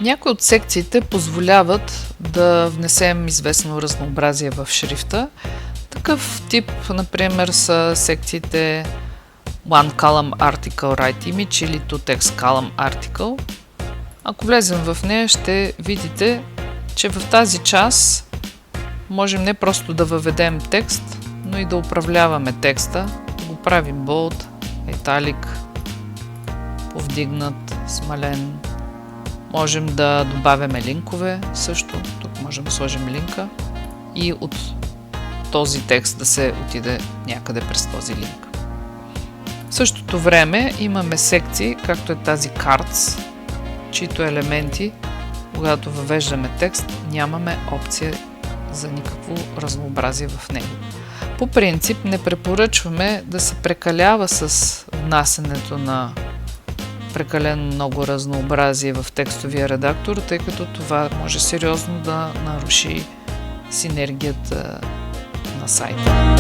Някои от секциите позволяват да внесем известно разнообразие в шрифта. Такъв тип, например, са секциите One Column Article Write Image или Two Text Column Article. Ако влезем в нея, ще видите, че в тази част можем не просто да въведем текст, но и да управляваме текста. Го правим bold, italic, повдигнат, смален. Можем да добавяме линкове също. Тук можем да сложим линка и от този текст да се отиде някъде през този линк. В същото време имаме секции, както е тази Cards, чието елементи, когато въвеждаме текст, нямаме опция за никакво разнообразие в него. По принцип не препоръчваме да се прекалява с внасянето на прекалено много разнообразие в текстовия редактор, тъй като това може сериозно да наруши синергията на сайта.